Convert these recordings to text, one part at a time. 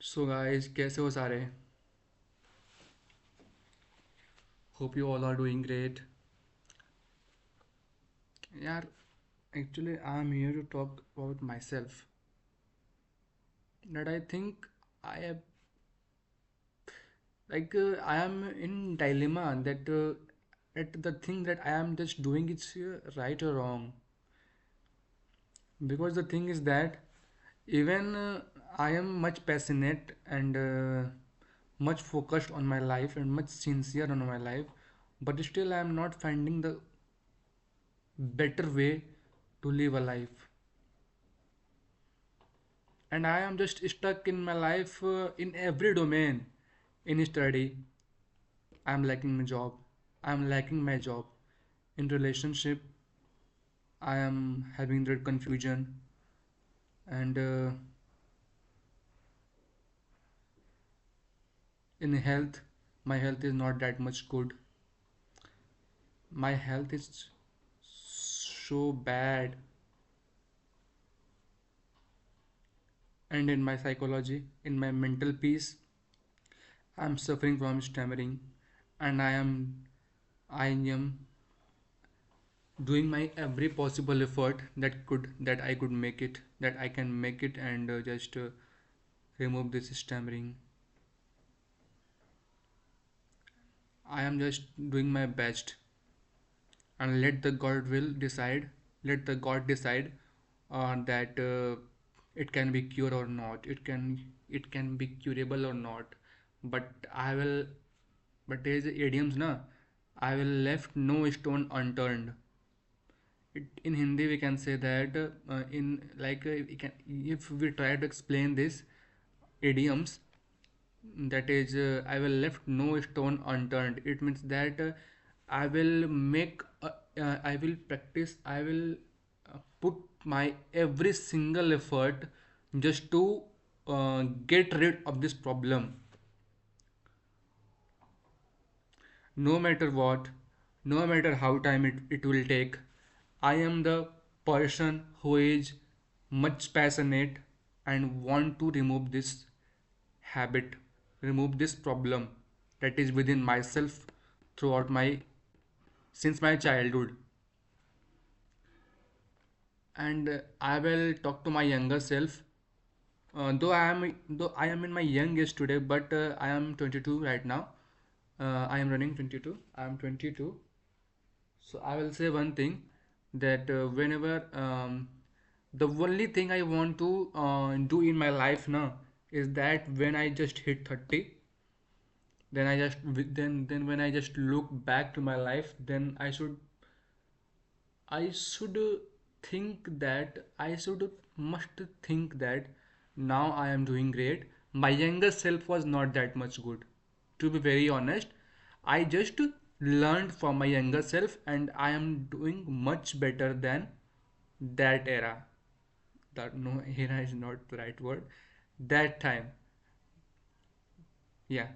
So guys कैसे हो सारे। Hope you all are doing great. यार actually I am here to talk about myself that I think I have I am in dilemma that at the thing that I am just doing it's right or wrong, because the thing is that even I am much passionate and much focused on my life and much sincere on my life, but still I am not finding the better way to live a life, and I am just stuck in my life in every domain. In study I am lacking my job, I am lacking my job. In relationship I am having that confusion, and in health my health is not that much good. My health is so bad. And in my psychology, in my mental peace, I am suffering from stammering, and I am doing my every possible effort that I could make it, that I can make it, and just remove this stammering. I am just doing my best, and let the God will decide. Let the God decide that it can be cured or not. It can be curable or not. But I will. But there is idioms, na. I will left no stone unturned. In Hindi we can say that in like we can, if we try to explain this idioms, that is I will left no stone unturned. It means that I will I will practice, I will put my every single effort just to get rid of this problem, no matter what, no matter how time it will take. I am the person who is much passionate and want to remove this habit, remove this problem that is within myself throughout my since my childhood. And I will talk to my younger self. Though I am in my young age today, but I am 22 right now. I am running 22. I am 22. So I will say one thing, that whenever the only thing I want to do in my life now is that when I just hit 30, then then when I just look back to my life, then I should think that I should must think that now I am doing great. My younger self was not that much good. To be very honest, I just learned from my younger self, and I am doing much better than that era. That no, era is not the right word. That time, yeah.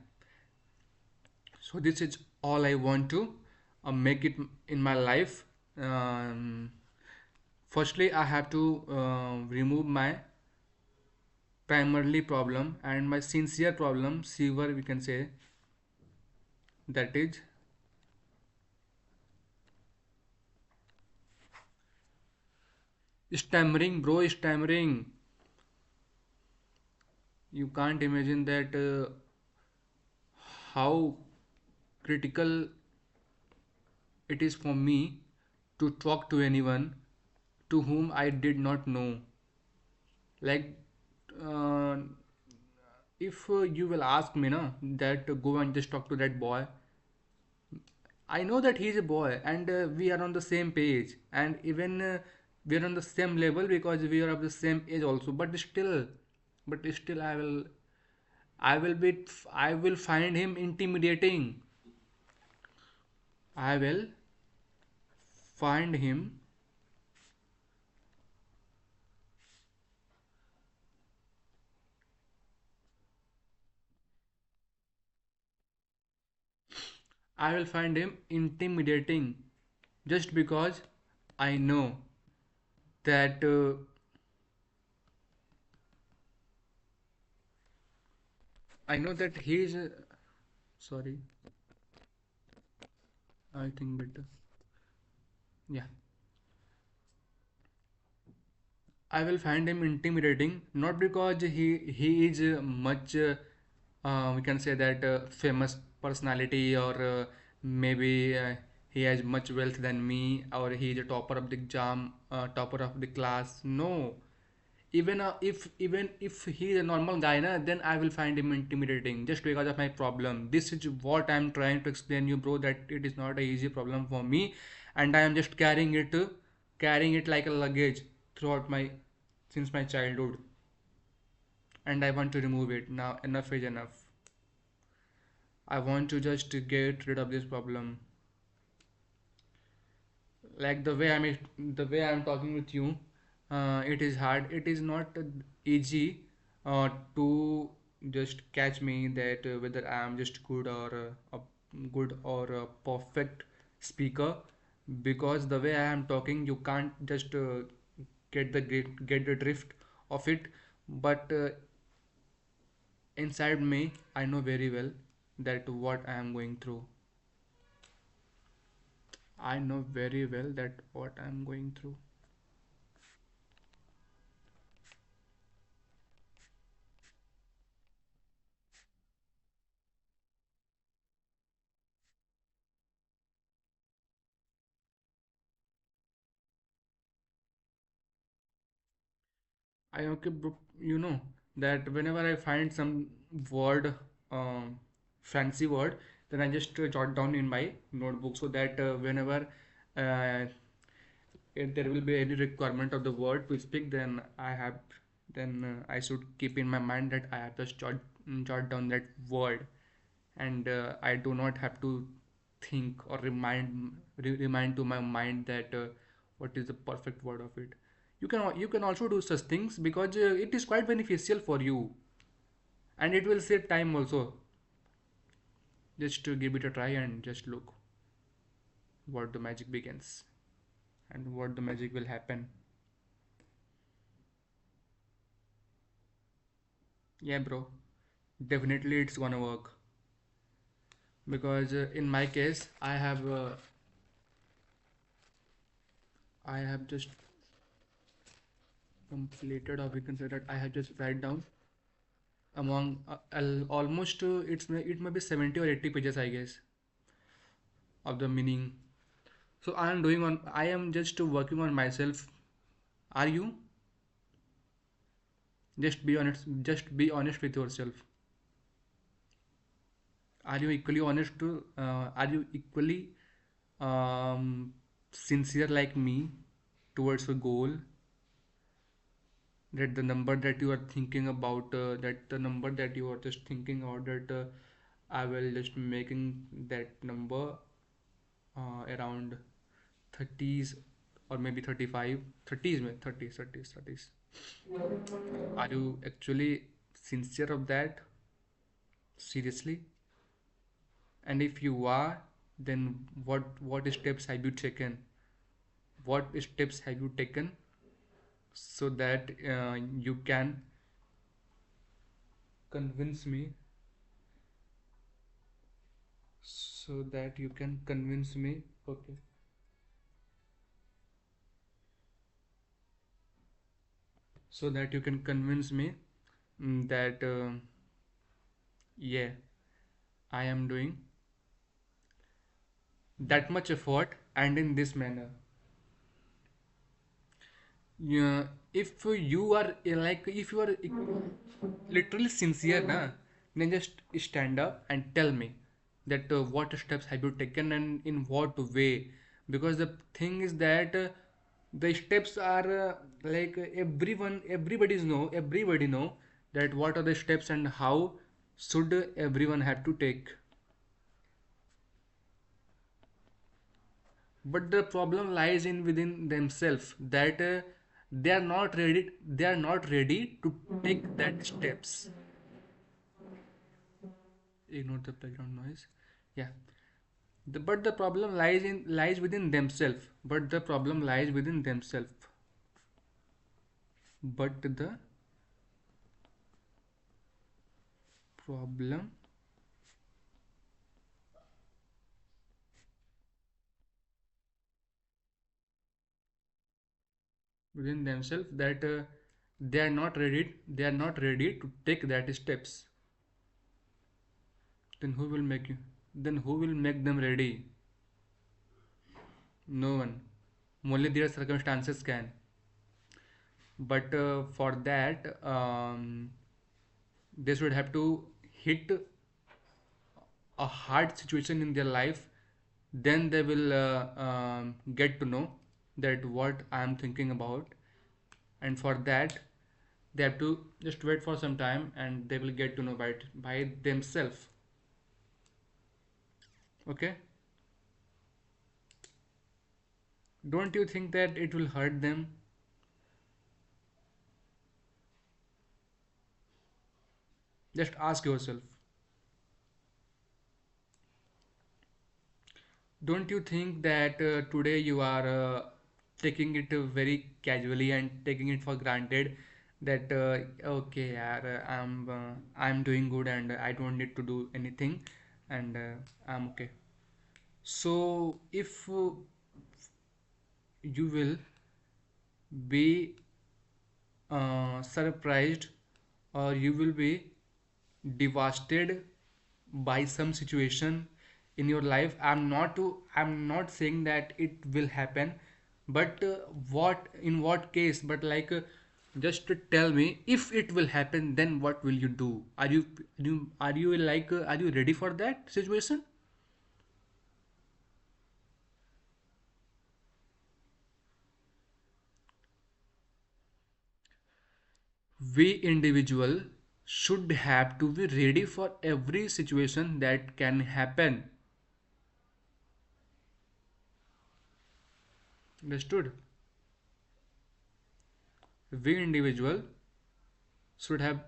So this is all I want to make it in my life. Um, Firstly, I have to remove my primarily problem and my sincere problem, severe we can say, that is stammering, bro, stammering. You can't imagine that how critical it is for me to talk to anyone to whom I did not know. Like, uh, if you will ask me, na, that go and just talk to that boy, I know that he is a boy, and we are on the same page, and even we are on the same level because we are of the same age also. But still, I will find him intimidating. I will find him. I will find him intimidating, just because I know that I know that he is. Sorry, I think better. Yeah, I will find him intimidating, not because he is much we can say that famous personality, or maybe he has much wealth than me, or he is a topper of the exam, topper of the class. No, even if he is a normal guy, na, then I will find him intimidating just because of my problem. This is what I'm trying to explain you, bro, that it is not a easy problem for me, and I am just carrying it like a luggage throughout my since my childhood, and I want to remove it now. Enough is enough. I want to just get rid of this problem. Like the way I'm talking with you, it is hard. It is not easy to just catch me that whether I am just good or a perfect speaker, because the way I am talking, you can't just get the drift of it. But inside me, I know very well that what I am going through. I know very well that what I am going through. I okay, bro, that whenever I find some word, fancy word, then I just jot down in my notebook, so that whenever uh, if there will be any requirement of the word to speak, then I should keep in my mind that I have just jot down that word, and I do not have to think or remind to my mind that what is the perfect word of it. You can also do such things because it is quite beneficial for you, and it will save time also. Just to give it a try and just look what the magic begins and what the magic will happen. Yeah, bro, definitely it's gonna work, because in my case I have just completed, or we can say that I have just write down among almost it may be 70 or 80 pages, I guess, of the meaning. So I am just working on myself. Are you? Just be honest with yourself. Are you equally sincere like me towards a goal, that the number that you are thinking about, that the number that you are just thinking about, that I will just making that number around 30s, or maybe 35, 30s, 30s, 30s, 30s. Are you actually sincere of that? Seriously? And if you are, then what steps have you taken? What steps have you taken so that you can convince me, okay, so that you can convince me, that yeah, I am doing that much effort and in this manner. Yeah, if you are if you are literally sincere, na, then just stand up and tell me that what steps have you taken and in what way. Because the thing is that the steps are everybody know that what are the steps and how should everyone have to take. But the problem lies in within themselves, that they are not ready to take that steps. Ignore the background noise. Yeah, but the problem lies within themselves. But the problem within themselves that they are not ready to take that steps. Then who will make you? Then who will make them ready? No one. Only their circumstances can. But for that, they should have to hit a hard situation in their life. Then they will get to know that what I am thinking about, and for that they have to just wait for some time, and they will get to know by themselves. Okay, don't you think that it will hurt them? Just ask yourself. Don't you think that today you are taking it very casually and taking it for granted that okay, yaar, I'm doing good and I don't need to do anything, and I'm okay. So if you will be surprised, or you will be devastated by some situation in your life. I'm not saying that it will happen, but what in what case, but like just to tell me, if it will happen, then what will you do? Are you ready for that situation? We individual should have to be ready for every situation that can happen. Understood? We individual should have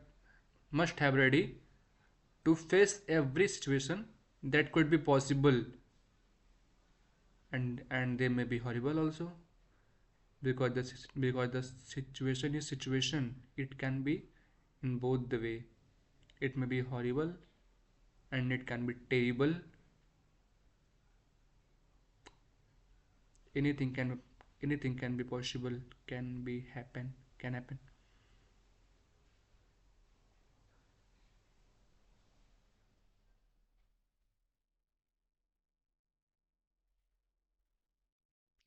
must have ready to face every situation that could be possible, and they may be horrible also, because the situation is situation. It can be in both the way. It may be horrible and it can be terrible. Anything can be possible, can happen.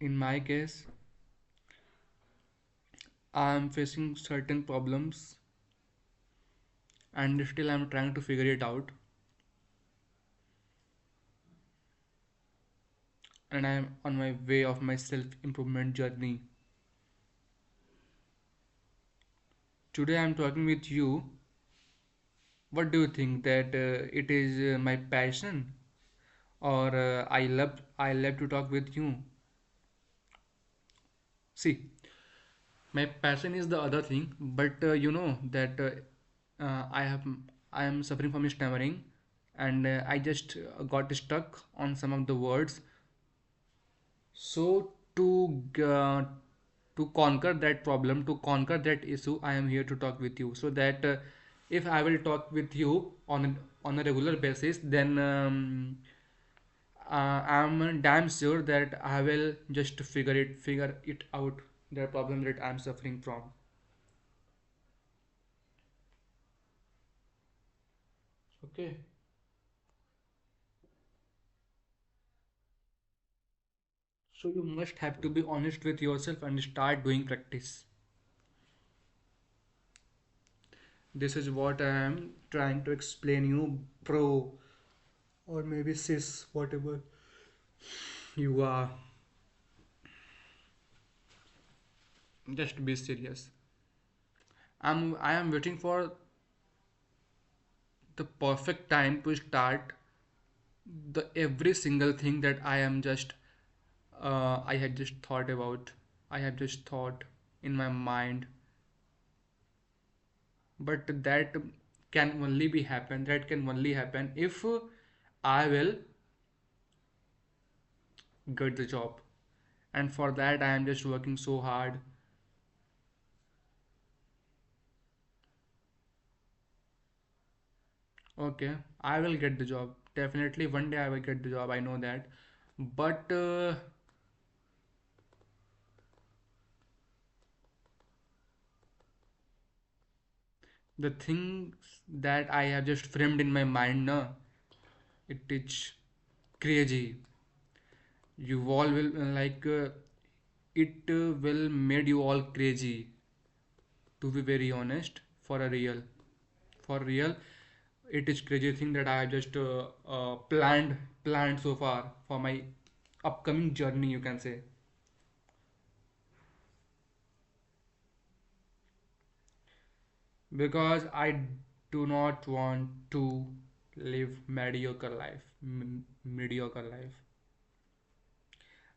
In my case, I am facing certain problems, and still I am trying to figure it out, and I am on my way of my self improvement journey. Today I am talking with you. What do you think that it is my passion, or I love to talk with you? See, my passion is the other thing, but you know that I am suffering from stammering, and I just got stuck on some of the words. So to conquer that problem, to conquer that issue, I am here to talk with you. So that if I will talk with you on a regular basis, then I'm damn sure that I will just figure it out, the problem that I'm suffering from. Okay. So you must have to be honest with yourself and start doing practice. This is what I am trying to explain you, pro, or maybe sis, whatever you are. Just be serious. I am waiting for the perfect time to start the every single thing that I had just thought about. I have just thought in my mind, but that can only happen if I will get the job, and for that I am just working so hard. Okay, I will get the job. Definitely one day I will get the job. I know that. But the things that I have just framed in my mind, na, it is crazy. You all will it will made you all crazy. To be very honest, for real, it is crazy thing that I have just planned so far for my upcoming journey. You can say, because I do not want to live mediocre life.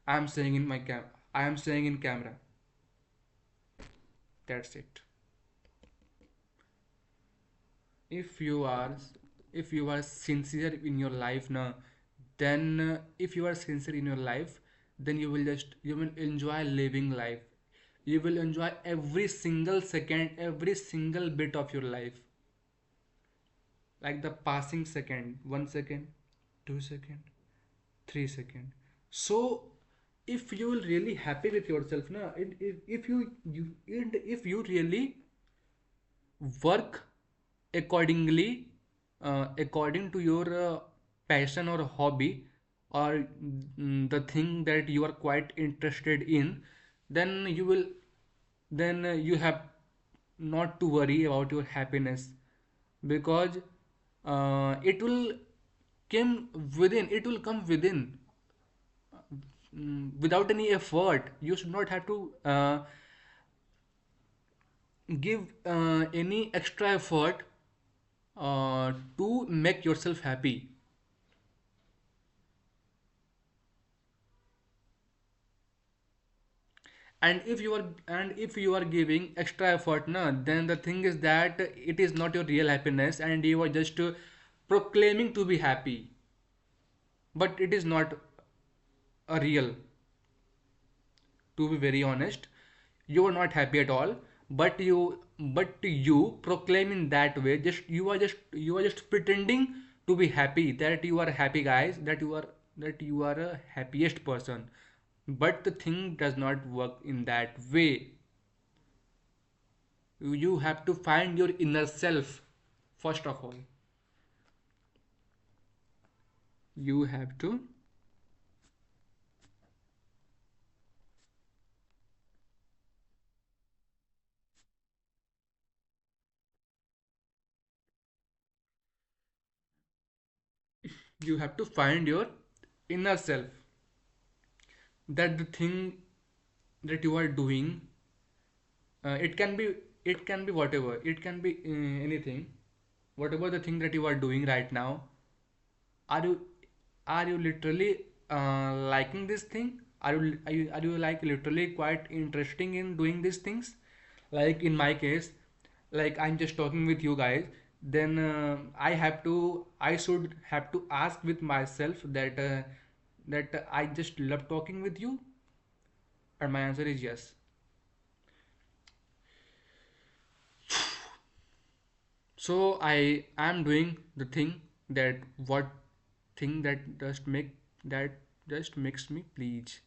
I am saying in my I am saying in camera. That's it. If you are if you are sincere in your life now, then if you are sincere in your life, then you will enjoy living life. You will enjoy every single second, every single bit of your life, like the passing second, 1 second, 2 second, 3 second. So if you will really happy with yourself now, if you and if you really work accordingly, according to your passion or hobby, or the thing that you are quite interested in, then you have not to worry about your happiness, because it will come within, without any effort. You should not have to give any extra effort to make yourself happy. And if you are giving extra effort na, then the thing is that it is not your real happiness, and you are just proclaiming to be happy, but it is not a real. To be very honest, you are not happy at all, but you proclaim in that way, you are just pretending to be happy, that you are happy, guys, that you are a happiest person. But the thing does not work in that way. You have to find your inner self. First of all, you have to you have to find your inner self, that the thing that you are doing, it can be whatever, it can be anything. Whatever the thing that you are doing right now, are you are you literally liking this thing? Are you like literally quite interesting in doing these things? Like in my case, like I'm just talking with you guys, then I should have to ask with myself that I just love talking with you, and my answer is yes. So I am doing the thing, that what thing that just makes me please.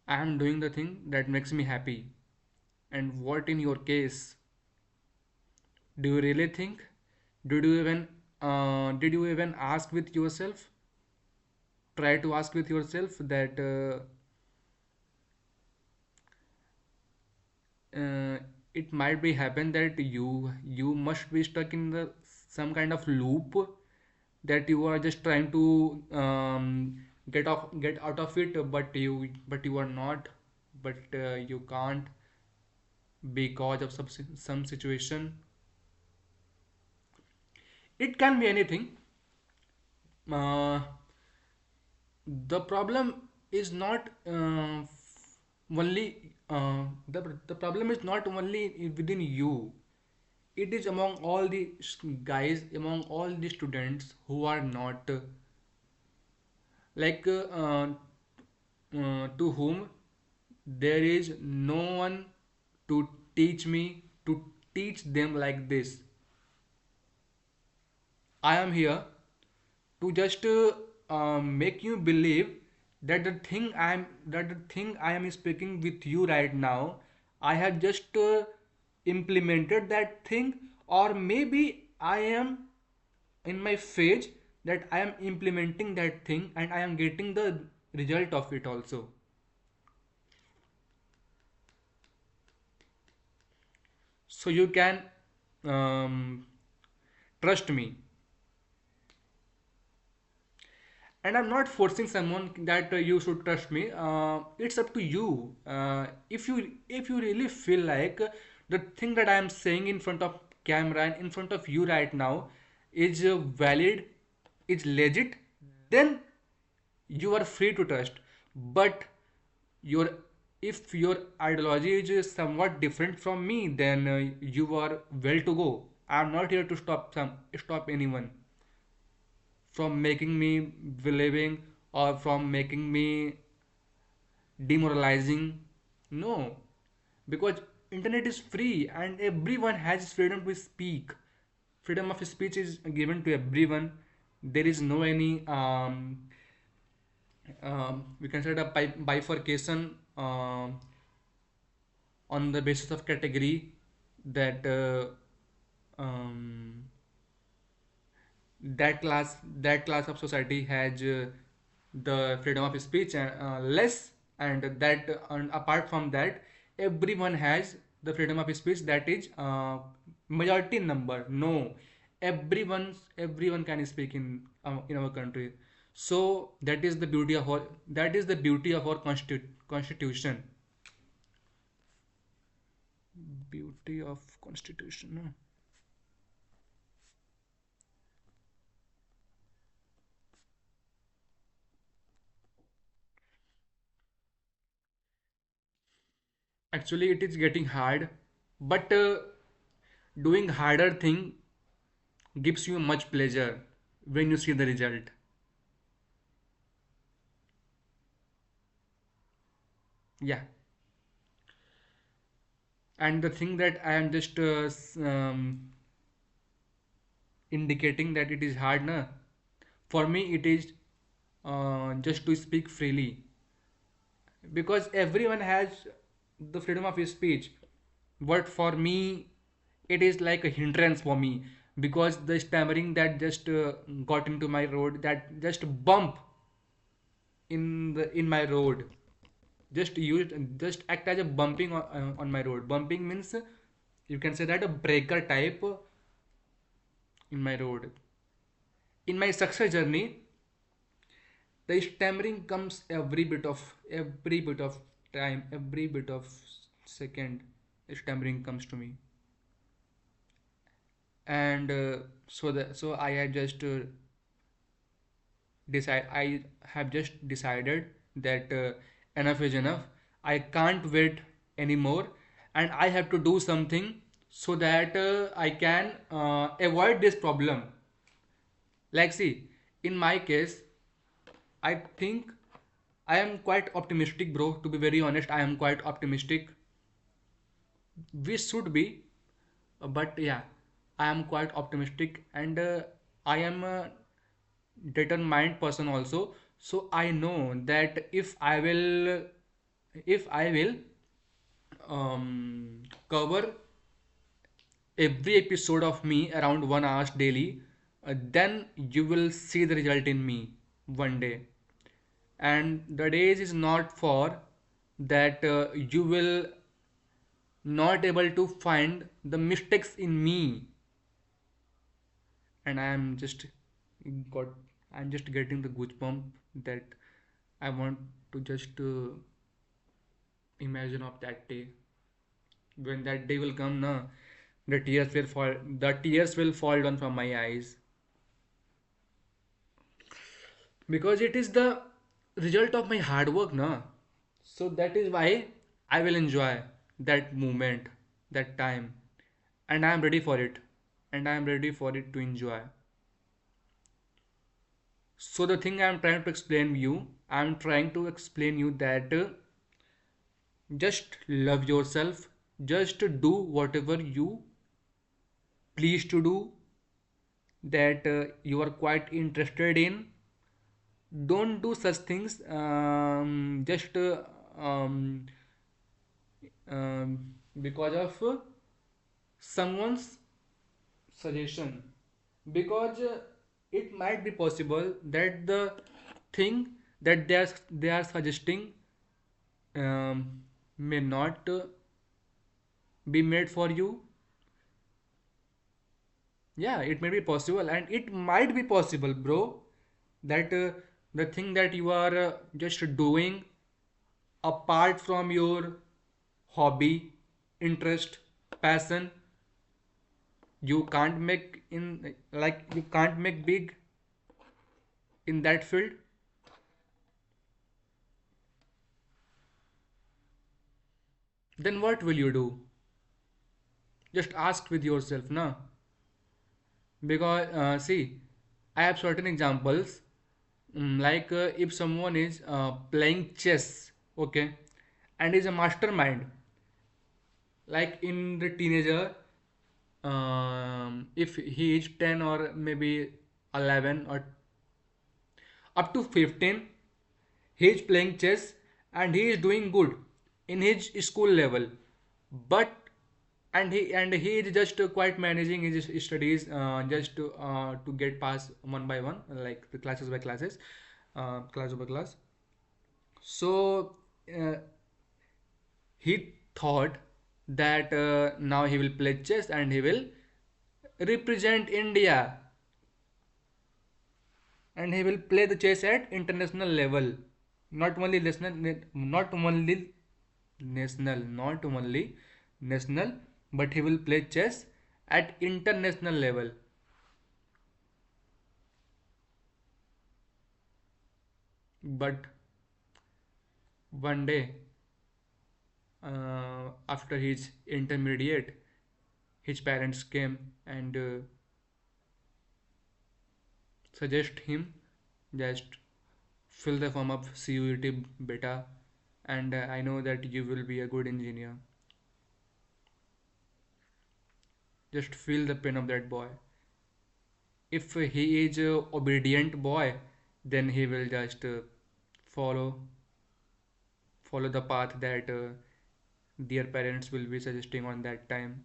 I am doing the thing that makes me happy. And what in your case? Do you really think? Did you even ask with yourself? Try to ask with yourself that uh, it might be happen that you must be stuck in the some kind of loop, that you are just trying to get out of it, but you are not, but you can't, because of some situation. It can be anything. uh, the problem is not only the problem is not only within you. It is among all the guys, among all the students who are not like to whom there is no one to teach me, to teach them like this. I am here to just make you believe that the thing I am speaking with you right now, I have just implemented that thing, or maybe I am in my phase that I am implementing that thing and I am getting the result of it also. So you can um, trust me. And I'm not forcing someone that you should trust me. It's up to you. If you really feel like the thing that I am saying in front of camera and in front of you right now is valid, is legit, then you are free to trust. But your if your ideology is somewhat different from me, then you are well to go. I'm not here to stop anyone from making me believing or from making me demoralizing. No, because internet is free and everyone has freedom to speak. Freedom of speech is given to everyone. There is no any we can say that bifurcation on the basis of category that um, that class of society has the freedom of speech less, and that and apart from that everyone has the freedom of speech that is majority number. No, everyone can speak in our country. So that is the beauty of our constitution. Beauty of constitution, no? Actually it is getting hard, but doing harder thing gives you much pleasure when you see the result. Yeah, and the thing that I am just indicating that it is hard, na? For me it is just to speak freely, because everyone has the freedom of speech. But for me it is like a hindrance for me, because the stammering that just got into my road, that just bump in my road, just act as a bumping on my road. Bumping means you can say that a breaker type in my road. In my success journey, the stammering comes every bit of time, every bit of second. Stammering comes to me, and so I had just decide I have just decided that enough is enough. I can't wait anymore, and I have to do something so that I can avoid this problem. Like, see, in my case, I think I am quite optimistic, bro. To be very honest, I am quite optimistic. We should be, but yeah, I am quite optimistic, and I am a determined person also. So I know that if I will cover every episode of me around 1 hour daily, then you will see the result in me one day. And the days is not for that you will not able to find the mistakes in me, and got I'm just getting the goosebump that I want to just imagine of that day. When that day will come, na, the tears will fall down from my eyes, because it is the result of my hard work, na. So that is why I will enjoy that moment, that time, and I am ready for it, and I am ready for it to enjoy. So the thing I'm trying to explain you that just love yourself, Just do whatever you please to do, that you are quite interested in. Don't do such things just because of someone's suggestion, because it might be possible that the thing that they are suggesting may not be made for you. Yeah, it may be possible, and it might be possible, bro, that the thing that you are just doing apart from your hobby, interest, passion, you can't make in, like, you can't make big in that field. Then what will you do? Just ask with yourself, na. Because see, I have certain examples. Like if someone is playing chess, okay, and is a mastermind, like in the teenager, if he is 10 or maybe 11 or up to 15, he is playing chess and he is doing good in his school level, but and he is just quite managing his studies, just to get past one by one, like the classes by classes, class over class. So uh, he thought that now he will play chess and he will represent India, and he will play the chess at international level, not only national, not only not only national, but he will play chess at international level. But one day, after his intermediate, his parents came and suggest him just fill the form of CUET beta, and I know that you will be a good engineer. Just feel the pain of that boy. If he is a obedient boy, then he will just follow follow the path that their parents will be suggesting on that time,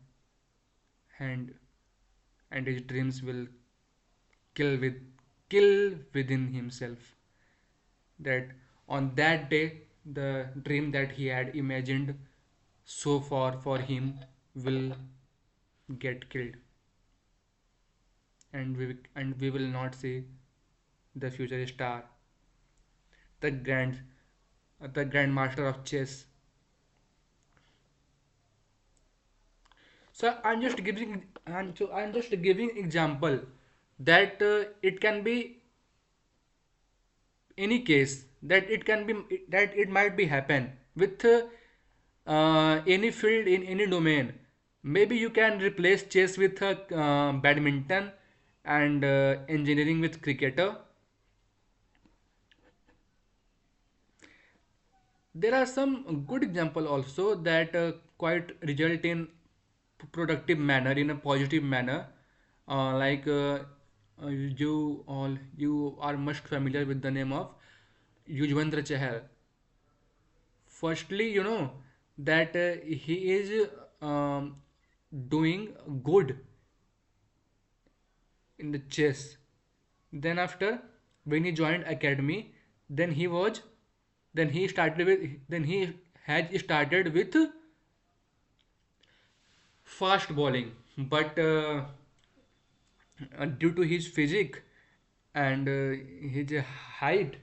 and his dreams will kill with kill within himself, that on that day the dream that he had imagined so far for him will get killed, and we will not see the future star, the grandmaster of chess. So I'm just giving example that it can be any case, that it can be, that it might be happen with any field in any domain. Maybe you can replace chess with badminton, and engineering with cricketer. There are some good example also that quite result in productive manner, in a positive manner, like you are much familiar with the name of Yuzvendra Chahal. Firstly, you know that he is doing good in the chess. Then after, when he joined academy, then he was then he had started with fast bowling, but due to his physique and his height,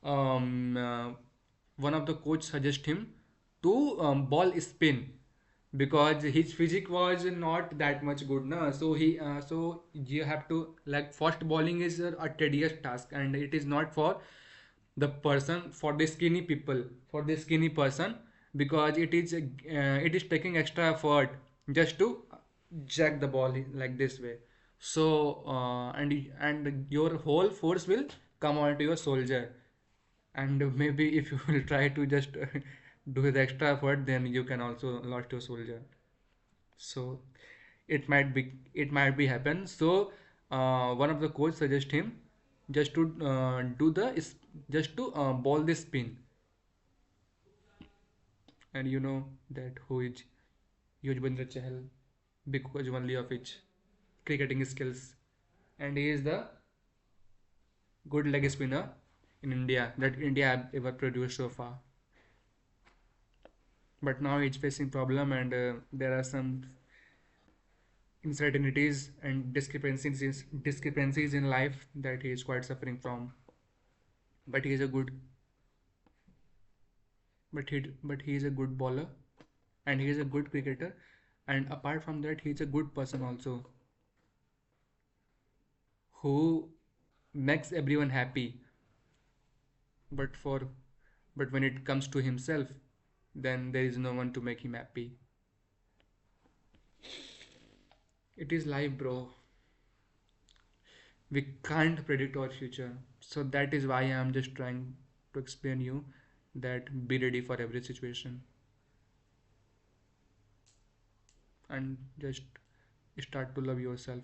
one of the coach suggest him to ball spin, because his physique was not that much good, na. So so you have to, like, fast bowling is a tedious task, and it is not for the person, for the skinny people, for the skinny person, because it is taking extra effort just to jack the ball like this way. So and your whole force will come onto your soldier, and maybe if you will try to just do the extra effort, then you can also lost your soldier. So it might be happen. So one of the coach suggest him just to just to ball this spin, and you know that who is Yuzvendra Chahal, big coach only of his cricketing skills, and he is the good leg spinner in India that India have ever produced so far. But now he's facing problem, and there are some uncertainties and discrepancies in life that he is quite suffering from. But he is a good but he is a good bowler, and he is a good cricketer, and apart from that he is a good person also, who makes everyone happy. But for but when it comes to himself, then there is no one to make him happy. It is life, bro. We can't predict our future, so that is why I am just trying to explain you that be ready for every situation, and just start to love yourself.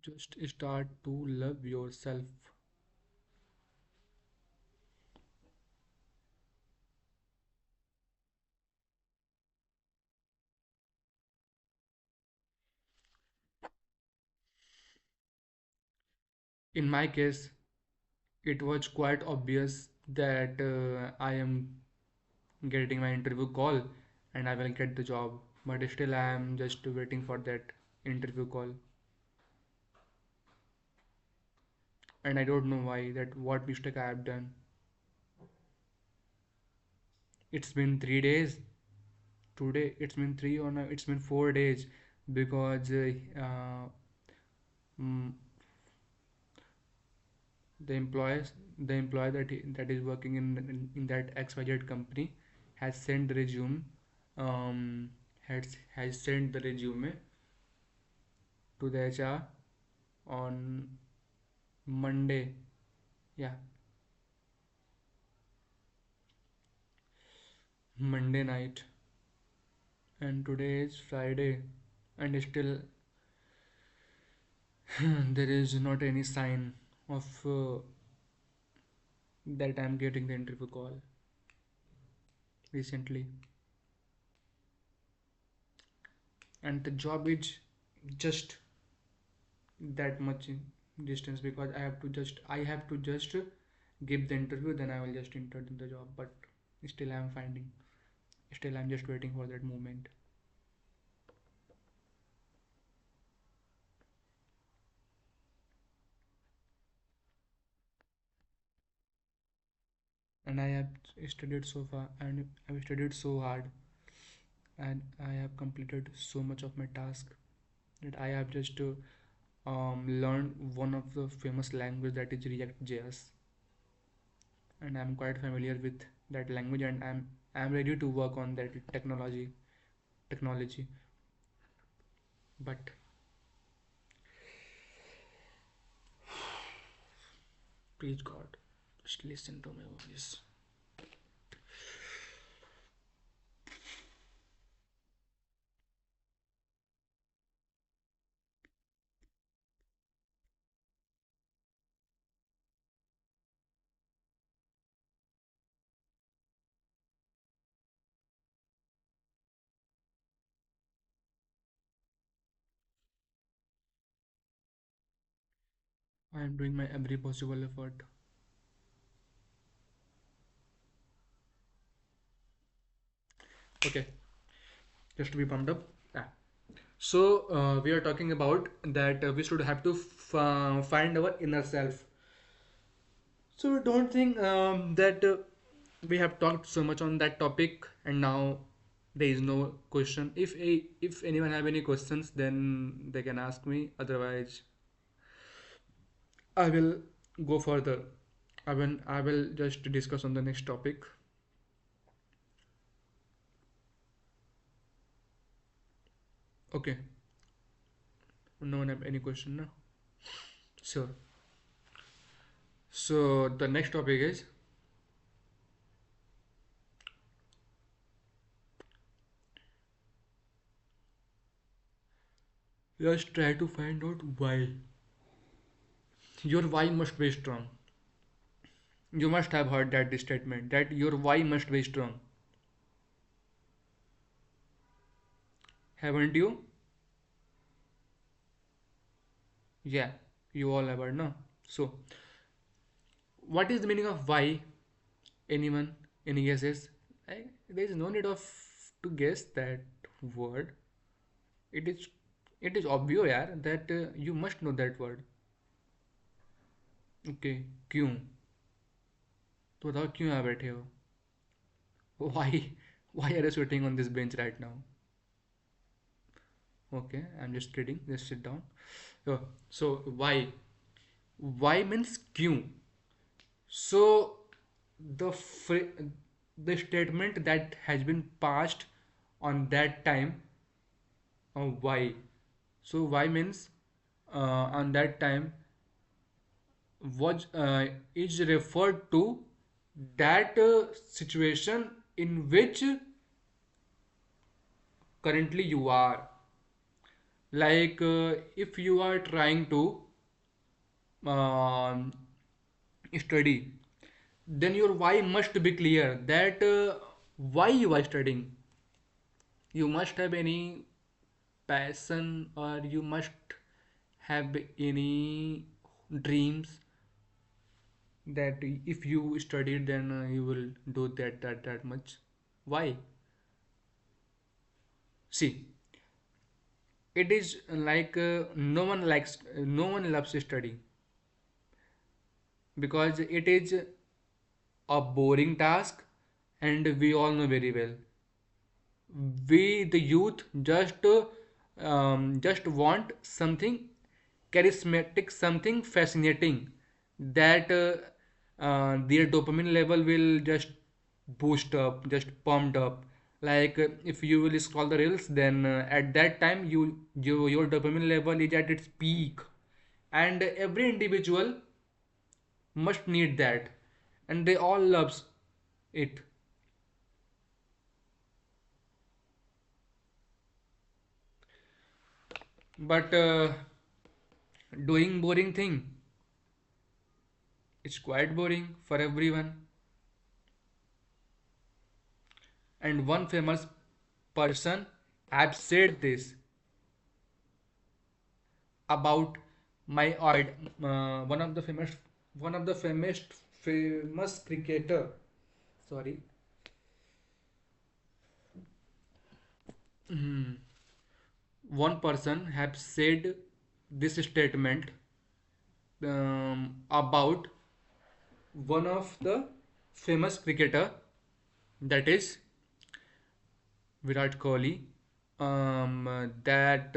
Just start to love yourself. In my case, it was quite obvious that I am getting my interview call and I will get the job, but still I am just waiting for that interview call, and I don't know why, that what mistake I have done. It's been 3 days. Today it's been three, or no, it's been 4 days, because mm, the employees the employee that is working in that XYZ company has sent the resume has sent the resume to the HR on Monday. Yeah, Monday night, and today is Friday, and still there is not any sign of that I'm getting the interview call recently. And the job is just that much in distance, because I have to just give the interview, then I will just enter in the job. But still I am finding still I'm just waiting for that moment. And I have studied so far, and I've studied so hard, and I have completed so much of my task, that I have just learned one of the famous language, that is React.js, and I'm quite familiar with that language, and I'm ready to work on that technology. But please God, just listen to my voice. I am doing my every possible effort. Okay, just to be pumped up. Yeah. So we are talking about that we should have to find our inner self. So don't think that we have talked so much on that topic, and now there is no question. If anyone have any questions, then they can ask me. Otherwise, I will go further. I will just discuss on the next topic. Okay, no one have any question now? Sure. So the next topic is, let's try to find out why. Your why must be strong. You must have heard that statement that your why must be strong. Haven't you? Yeah, you all have heard, no? So, what is the meaning of why? Anyone? Any guesses? There is no need of to guess that word. It is it is obvious, yeah, that you must know that word. Okay, क्यों? तो बताओ क्यों यहाँ बैठे हो? Why? Why are you sitting on this bench right now? Okay, I'm just kidding. Just sit down. So why? Why means क्यों? So the the statement that has been passed on that time, why? So why means on that time was is referred to that situation in which currently you are. Like if you are trying to um, study, then your why must be clear that why you are studying. You must have any passion, or you must have any dreams that if you studied, then you will do that much. Why? See, it is like no one loves study because it is a boring task, and we all know very well. We the youth just want something charismatic, something fascinating, that their dopamine level will just boost up, just pumped up. Like if you will scroll the reels, then at that time your dopamine level is at its peak, and every individual must need that, and they all loves it. But doing boring thing, it's quite boring for everyone. And one famous person have said this about my one of the famous cricketer. Sorry. One person have said this statement about one of the famous cricketer, that is Virat Kohli, that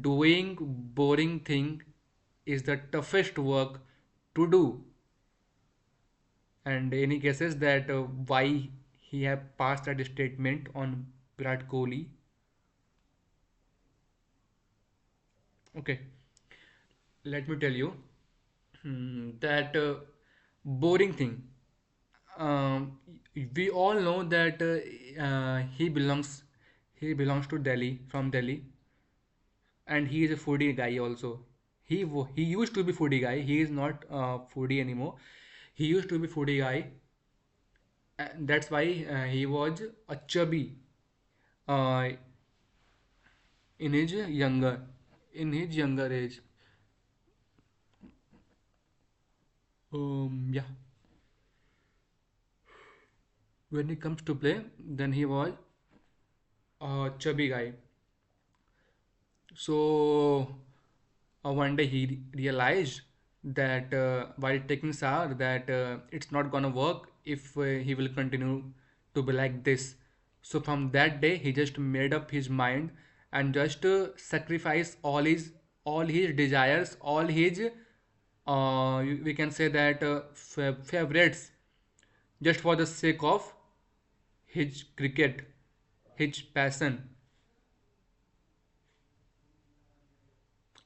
doing boring thing is the toughest work to do. And any guesses that why he have passed that statement on Virat Kohli? Okay, let me tell you that boring thing. Um, we all know that he belongs to Delhi, from Delhi, and he is a foodie guy also. He used to be foodie guy. He is not foodie anymore. He used to be foodie guy, and that's why he was a chubby uh, in his younger age. Yeah, when he comes to play, then he was a chubby guy. So one day he realized that while taking shower, that it's not gonna work if he will continue to be like this. So from that day he just made up his mind and just sacrifice all his desires, all his we can say that favorites, just for the sake of his cricket, his passion.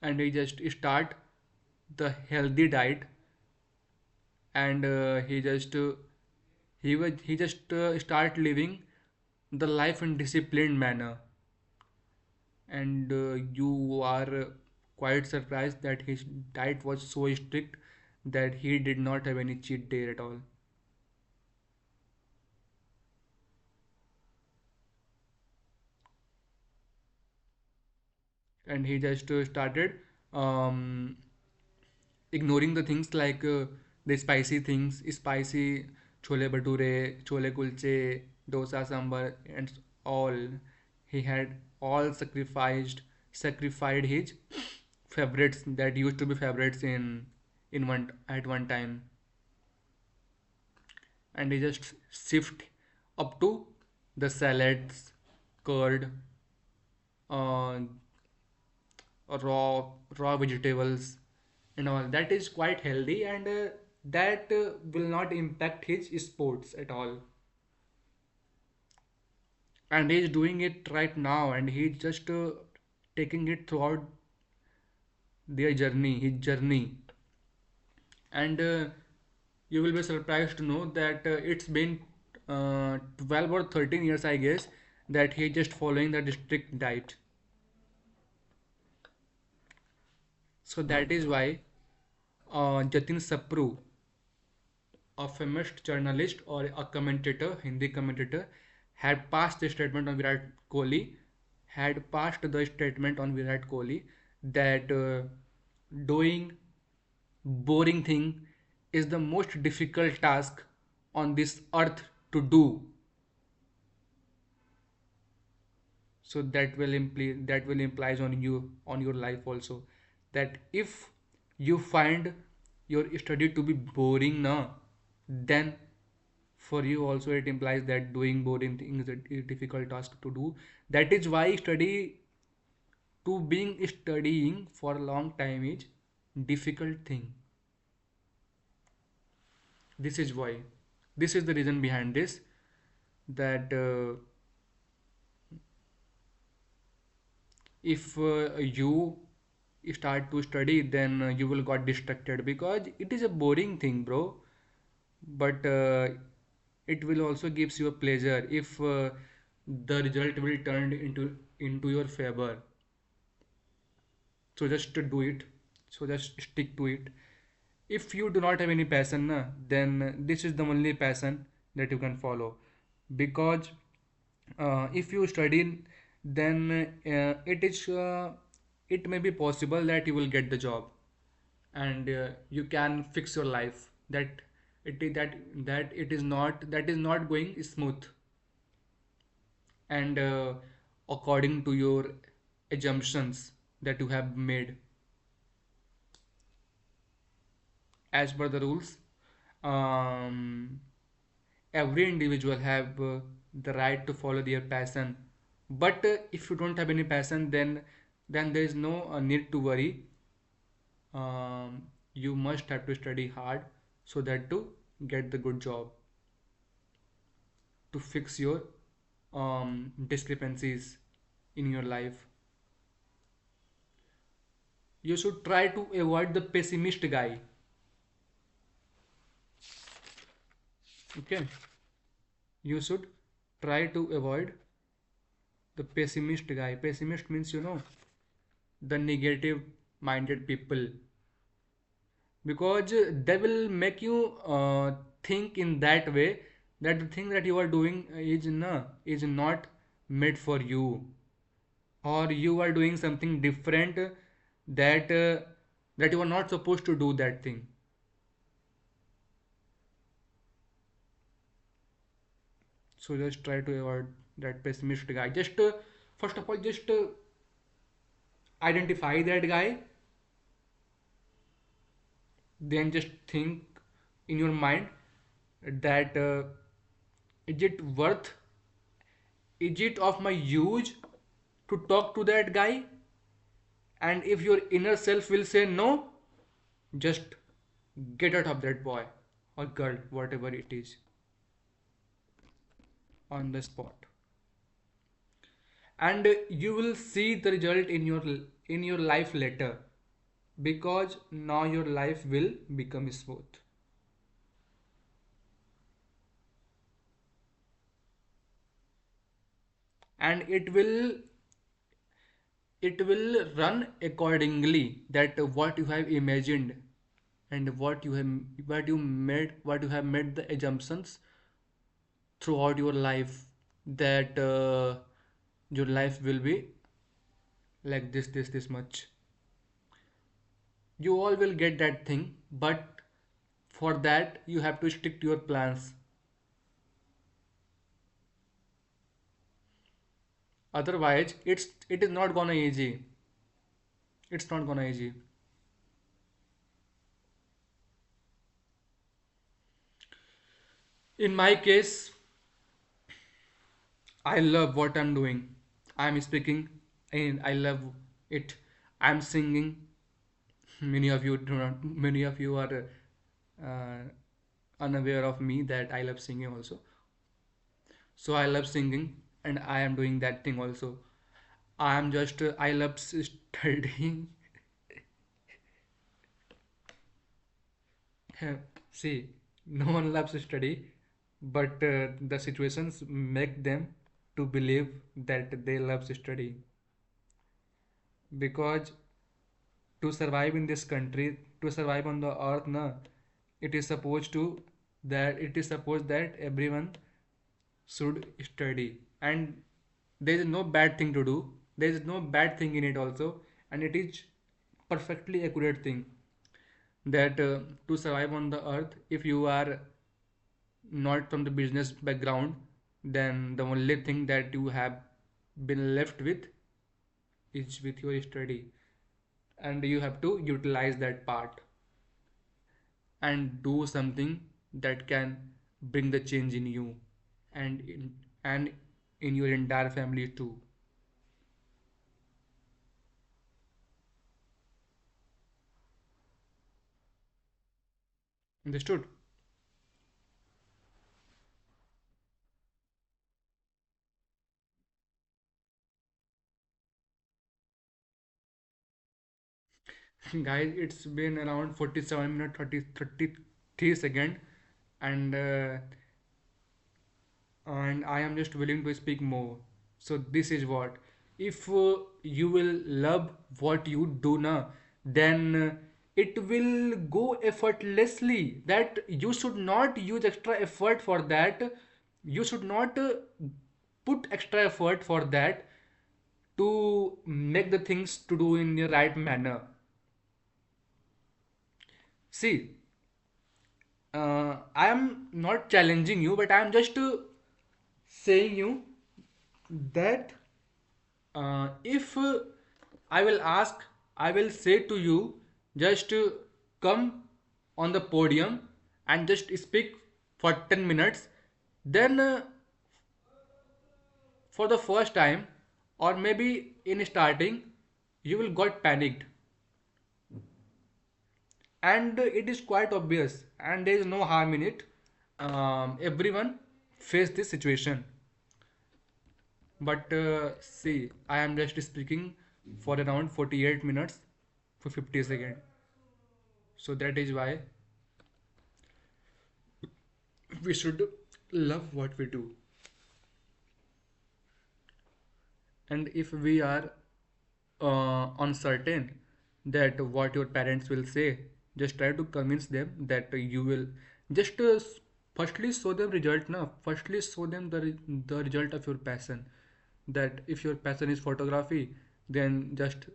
And he just start the healthy diet, and he just start living the life in disciplined manner. And you are quite surprised that his diet was so strict that he did not have any cheat day at all. And he just started um, ignoring the things like the spicy things, spicy chole bhature, chole kulche, dosa sambar, and all. He had all sacrificed his favorites that used to be favorites in one at one time, and he just shift up to the salads, curd, uh, raw vegetables, and all. That is quite healthy, and that will not impact his sports at all. And he's doing it right now, and he's just taking it throughout his journey. And you will be surprised to know that it's been 12 or 13 years, I guess, that he just following the strict diet. So that is why Jatin Sapru, a famous journalist or a commentator, Hindi commentator, had passed the statement on Virat Kohli, that doing boring thing is the most difficult task on this earth to do. So that will implies on you, on your life also, that if you find your study to be boring now, then for you also it implies that doing boring things is a difficult task to do. That is why studying for a long time is difficult thing. This is why, this is the reason behind this, that if you start to study, then you will got distracted because it is a boring thing, bro. But it will also gives you a pleasure if the result will turn into your favor. So just to do it, so just stick to it. If you do not have any passion na, then this is the only passion that you can follow. Because if you study, then it may be possible that you will get the job, and you can fix your life. That it is not going smooth, and according to your assumptions that you have made. As per the rules, um, every individual have the right to follow their passion. But if you don't have any passion, then there is no need to worry. You must have to study hard so that to get the good job, to fix your discrepancies in your life. You should try to avoid the pessimist guy. Okay, you should try to avoid the pessimist guy. Pessimist means, the negative minded people, because they will make you think in that way that the thing that you are doing is not made for you, or you are doing something different, that that you are not supposed to do that thing. So just try to avoid that pessimist guy. Just first of all, just identify that guy, then just think in your mind that is it worth, is it of my use to talk to that guy? And if your inner self will say no, just get out of that boy or girl, whatever it is, on the spot. And you will see the result in your life later. because now your life will become smooth, and it will run accordingly that what you have imagined, and what you have made the assumptions throughout your life, that your life will be like this much. You all will get that thing, but for that you have to stick to your plans. Otherwise it is not gonna easy. It's not gonna easy. In my case, I love what I'm doing. I'm speaking and I love it. I'm singing. Many of you do not, many of you are uh, unaware of me that I love singing also. So I love singing, and I am doing that thing also. I am just I love studying. See, no one loves to study, but the situations make them to believe that they love to study. Because to survive in this country, to survive on the earth, na, it is supposed to it is supposed that everyone should study, and there is no bad thing to do. There is no bad thing in it also, and it is perfectly accurate thing that to survive on the earth, if you are not from the business background, then the only thing that you have been left with is with your study, and you have to utilize that part and do something that can bring the change in you, and in your entire family too. Understood? Guys, it's been around 47 minutes 33 seconds, and I am just willing to speak more. So this is what, if you will love what you do now, then it will go effortlessly. That you should not use extra effort for that. You should not put extra effort for that to make the things to do in the right manner. See, I am not challenging you, but I am just saying you that if I will ask, I will say to you, just come on the podium and just speak for 10 minutes. Then, for the first time, or maybe in starting, you will got panicked, and it is quite obvious, and there is no harm in it. Everyone face this situation. But see, I am just speaking for around 48 minutes for 50 seconds. So that is why we should love what we do. And if we are uncertain that what your parents will say, just try to convince them that you will just firstly show them result now. Firstly show them the result of your passion. That if your passion is photography, then just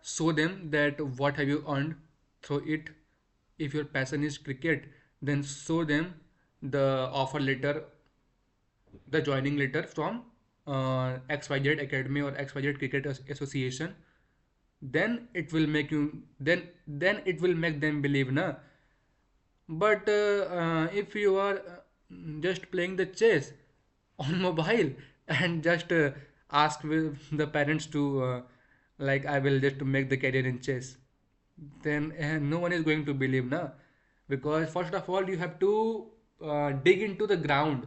show them that what have you earned through it. If your passion is cricket, then show them the offer letter, the joining letter from XYZ Academy or XYZ Cricket Association. Then it will make you, then it will make them believe, na. But if you are just playing the chess on mobile and just ask the parents to like, I will just make the career in chess, then no one is going to believe, na. Because first of all you have to dig into the ground,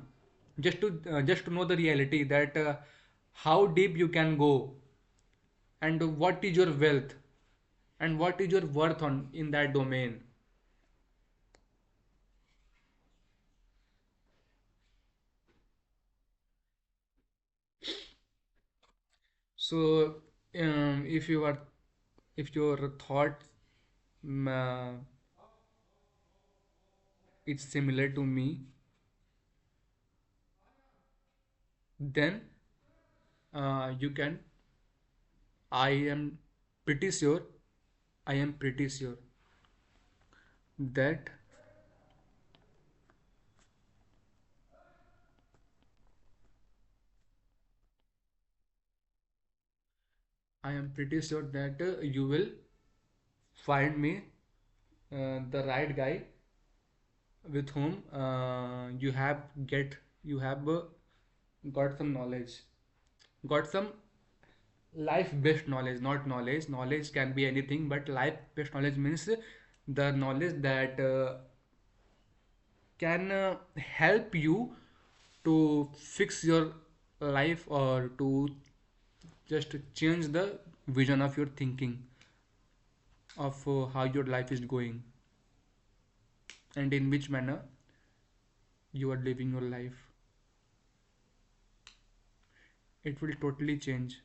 just to know the reality that how deep you can go, and what is your wealth, and what is your worth on in that domain. So if you are, if your thought uh, is similar to me, then you can, I am pretty sure, I am pretty sure that I am pretty sure that you will find me the right guy with whom you have got some knowledge, got some life based knowledge. Not knowledge, knowledge can be anything, but life based knowledge means the knowledge that can help you to fix your life, or to just change the vision of your thinking of how your life is going, and in which manner you are living your life. It will totally change.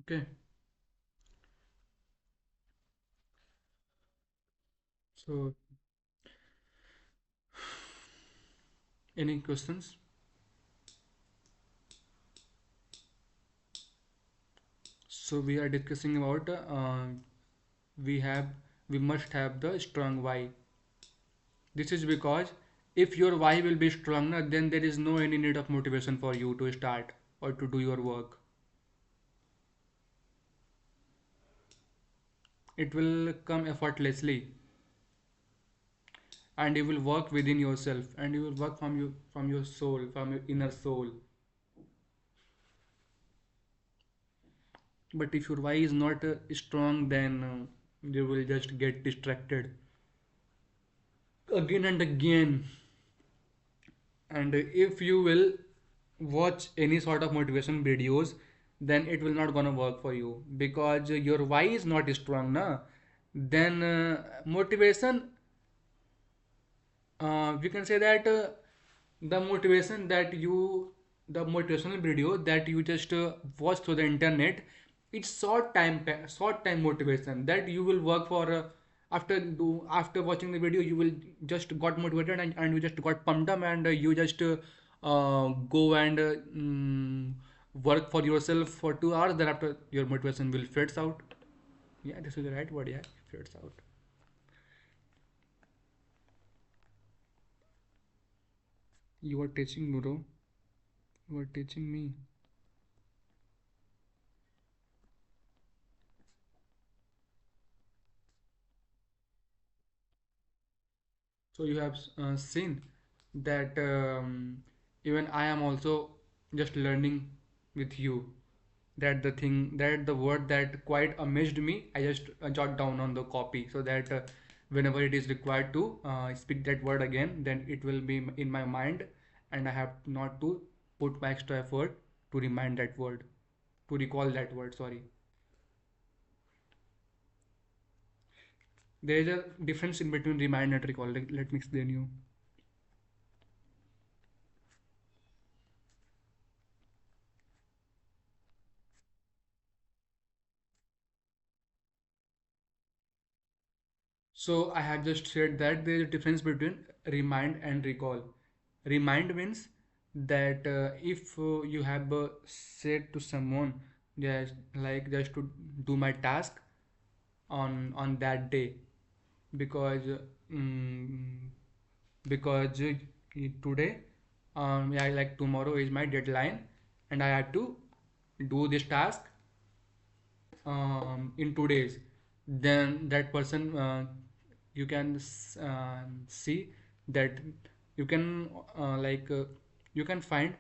Okay, so any questions? So we are discussing about we have we must have the strong why. This is because if your why will be stronger, then there is no any need of motivation for you to start or to do your work. It will come effortlessly, and you will work within yourself, and you will work from your soul, from your inner soul. But if your why is not strong, then you will just get distracted again and again. And if you will watch any sort of motivation videos, then it will not gonna work for you, because your why is not strong na. Then motivation, we can say that the motivation that you the motivational video that you just watch through the internet, it's short time motivation that you will work for after watching the video, you will just got motivated, and you just got pumped up, and you just go and work for yourself for 2 hours. Then after your motivation will fades out. Yeah, this is the right word. Yeah, fades out. You are teaching, bro. You are teaching me. So you have seen that even I am also just learning with you. That the word that quite amazed me, I just jot down on the copy, so that whenever it is required to speak that word again, then it will be in my mind, and I have not to put my extra effort to remind that word, to recall that word. Sorry, there is a difference in between remind and recall. Let me explain you. So I have just said that there is a difference between remind and recall. Remind means that if you have said to someone, just like just to do my task on that day, because mm, because today yeah, like tomorrow is my deadline, and I have to do this task in 2 days. Then that person, you can see that you can you can find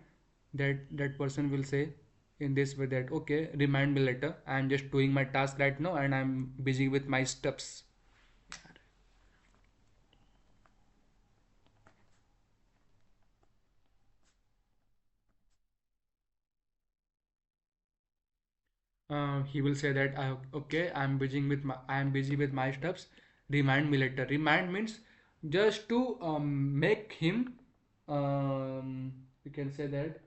that that person will say in this way that okay, remind me later, I am just doing my task right now, and I'm busy with my steps. He will say that okay, I'm busy with my stuffs. Remind me later. Remind means just to make him, we can say that,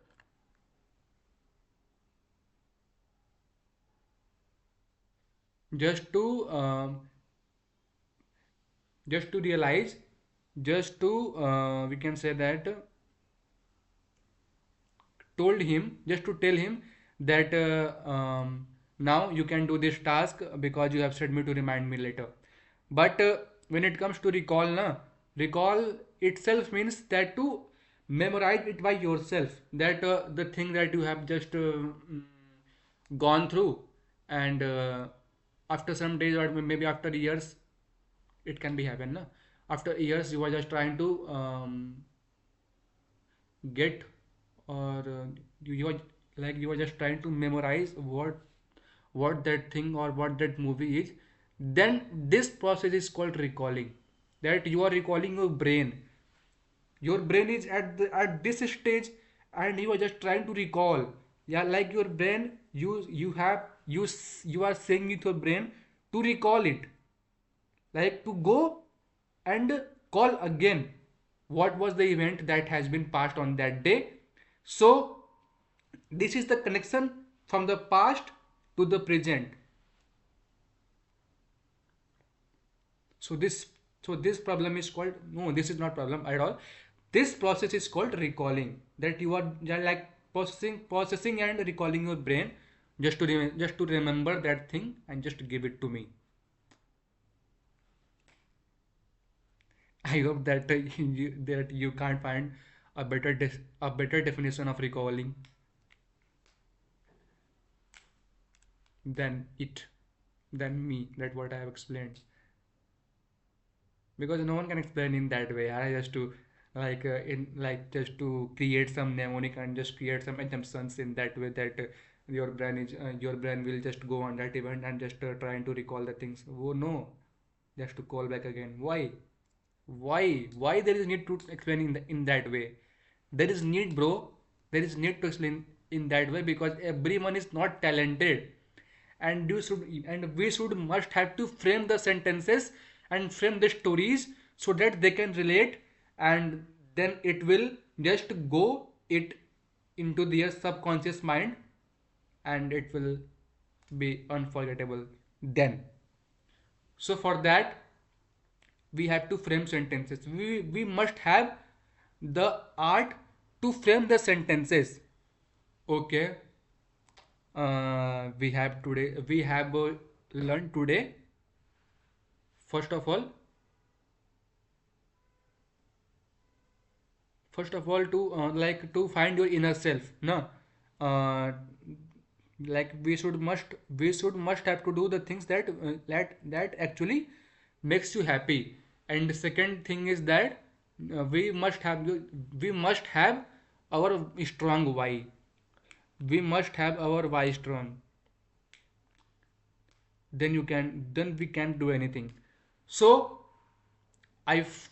just to just to realize, just to we can say that, told him, just to tell him that now you can do this task because you have said me to remind me later. But when it comes to recall, na, recall itself means that to memorize it by yourself, that the thing that you have just gone through, and after some days or maybe after years, it can be happen, na? After years you are just trying to get, or you are, like, you are just trying to memorize what that thing or what that movie is, then this process is called recalling. That you are recalling your brain. Your brain is at this stage, and you are just trying to recall. Yeah, like your brain, you have you are saying with your brain to recall it, like to go and call again what was the event that has been passed on that day. So this is the connection from the past to the present. So this so this problem is called, no, this is not problem at all. This process is called recalling, that you are like processing and recalling your brain, just to remember that thing and just give it to me. I hope that that you can't find a better definition of recalling than it than me, that what I have explained, because no one can explain in that way. I just to, like, in like, just to create some mnemonic and just create some assumptions in that way, that your brain will just go on that event and just trying to recall the things. Oh no, just to call back again. Why there is need to explain in that way? There is need, bro. There is need to explain in that way because everyone is not talented, and we should must have to frame the sentences and frame the stories so that they can relate, and then it will just go it into their subconscious mind, and it will be unforgettable then. So for that, we have to frame sentences. We must have the art to frame the sentences. Okay, we have learned today, first of all, to like to find your inner self, no, uh, like we should must have to do the things that actually makes you happy. And the second thing is that we must have our strong why. We must have our why strong, then we can do anything. So i f-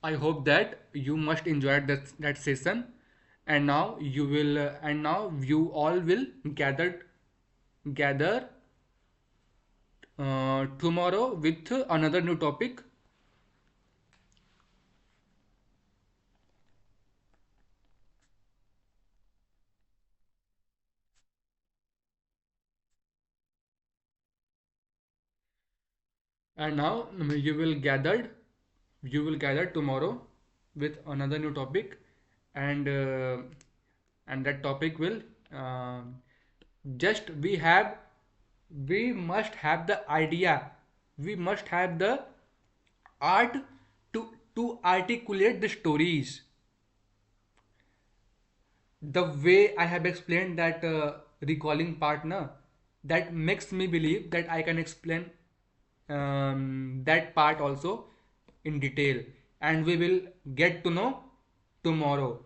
I hope that you must enjoy that session, and now you all will gather tomorrow with another new topic. And now you will gather tomorrow with another new topic, and that topic will, just we must have the idea, we must have the art to articulate the stories the way I have explained that recalling partner. That makes me believe that I can explain that part also in detail, and we will get to know tomorrow.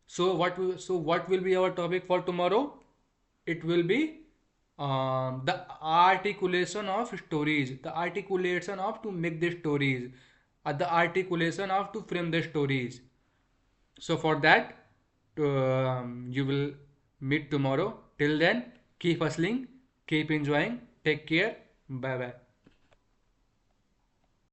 So what will be our topic for tomorrow? It will be the articulation of stories, the articulation of to make the stories, the articulation of to frame the stories. So for that, you will meet tomorrow. Till then, Keep hustling, keep enjoying. Take care. Bye bye.